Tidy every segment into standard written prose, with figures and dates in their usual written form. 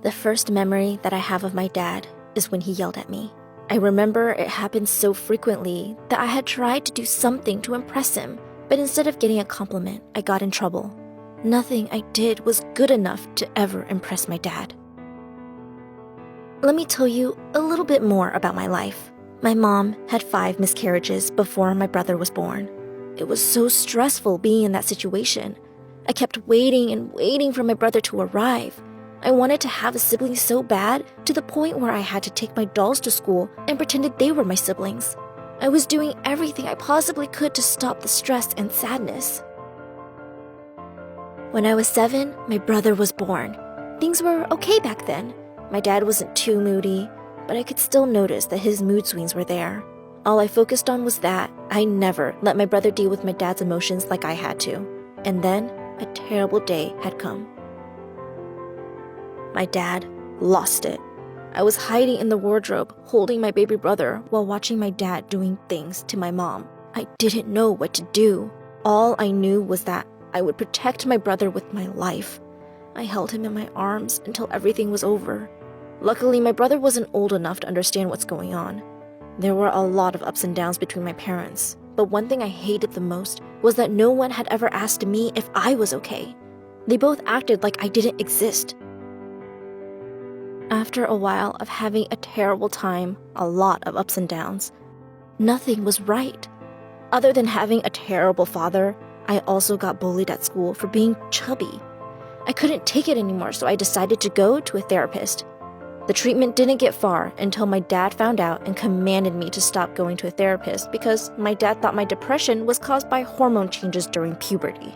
The first memory that I have of my dad is when he yelled at me. I remember it happened so frequently that I had tried to do something to impress him, but instead of getting a compliment, I got in trouble. Nothing I did was good enough to ever impress my dad. Let me tell you a little bit more about my life. My mom had 5 miscarriages before my brother was born. It was so stressful being in that situation. I kept waiting and waiting for my brother to arrive. I wanted to have a sibling so bad to the point where I had to take my dolls to school and pretended they were my siblings. I was doing everything I possibly could to stop the stress and sadness. When I was 7, my brother was born. Things were okay back then. My dad wasn't too moody, but I could still notice that his mood swings were there. All I focused on was that I never let my brother deal with my dad's emotions like I had to. And then a terrible day had come. My dad lost it. I was hiding in the wardrobe, holding my baby brother while watching my dad doing things to my mom. I didn't know what to do. All I knew was that I would protect my brother with my life. I held him in my arms until everything was over. Luckily, my brother wasn't old enough to understand what's going on. There were a lot of ups and downs between my parents, but one thing I hated the most was that no one had ever asked me if I was okay. They both acted like I didn't exist. After a while of having a terrible time, a lot of ups and downs, nothing was right. Other than having a terrible father, I also got bullied at school for being chubby. I couldn't take it anymore, so I decided to go to a therapist. The treatment didn't get far until my dad found out and commanded me to stop going to a therapist because my dad thought my depression was caused by hormone changes during puberty.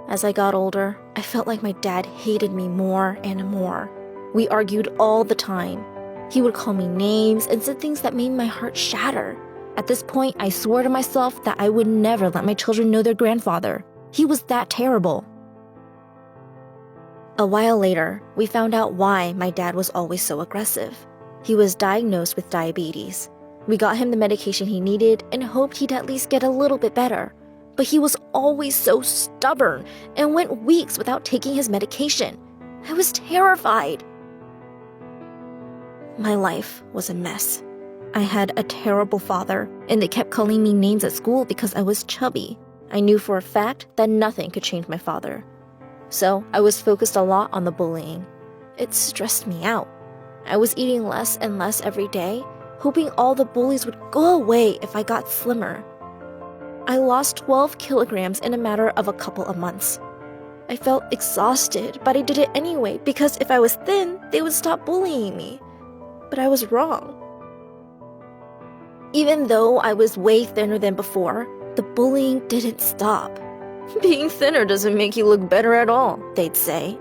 As I got older, I felt like my dad hated me more and more. We argued all the time. He would call me names and said things that made my heart shatter. At this point, I swore to myself that I would never let my children know their grandfather. He was that terrible. A while later, we found out why my dad was always so aggressive. He was diagnosed with diabetes. We got him the medication he needed and hoped he'd at least get a little bit better. But he was always so stubborn and went weeks without taking his medication. I was terrified. My life was a mess. I had a terrible father, and they kept calling me names at school because I was chubby. I knew for a fact that nothing could change my father. So I was focused a lot on the bullying. It stressed me out. I was eating less and less every day, hoping all the bullies would go away if I got slimmer. I lost 12 kilograms in a matter of a couple of months. I felt exhausted, but I did it anyway because if I was thin, they would stop bullying me. But I was wrong. Even though I was way thinner than before, the bullying didn't stop. Being thinner doesn't make you look better at all, they'd say.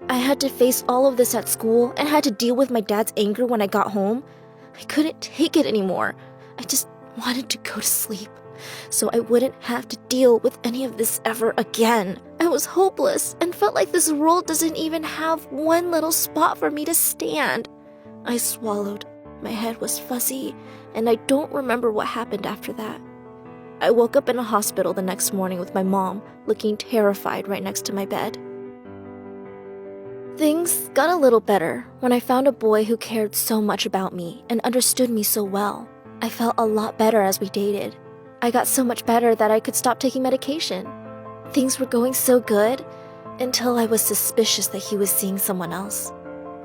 I had to face all of this at school and had to deal with my dad's anger when I got home. I couldn't take it anymore. I just wanted to go to sleep so I wouldn't have to deal with any of this ever again. I was hopeless and felt like this world doesn't even have one little spot for me to stand. I swallowed. My head was fuzzy, and I don't remember what happened after that. I woke up in a hospital the next morning with my mom looking terrified right next to my bed. Things got a little better when I found a boy who cared so much about me and understood me so well. I felt a lot better as we dated. I got so much better that I could stop taking medication. Things were going so good until I was suspicious that he was seeing someone else.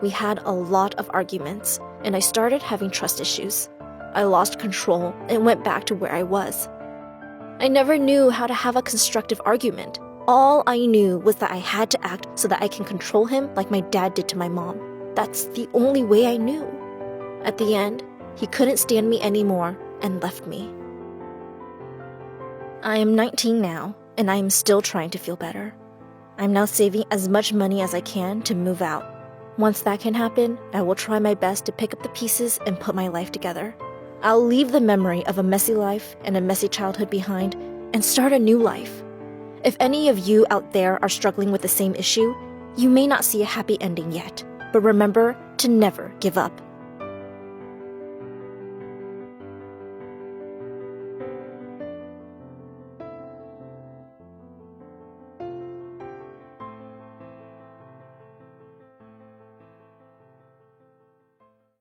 We had a lot of arguments, and I started having trust issues. I lost control and went back to where I was. I never knew how to have a constructive argument. All I knew was that I had to act so that I can control him like my dad did to my mom. That's the only way I knew. At the end, he couldn't stand me anymore and left me. I am 19 now, and I am still trying to feel better. I'm now saving as much money as I can to move out. Once that can happen, I will try my best to pick up the pieces and put my life together. I'll leave the memory of a messy life and a messy childhood behind and start a new life. If any of you out there are struggling with the same issue, you may not see a happy ending yet, but remember to never give up.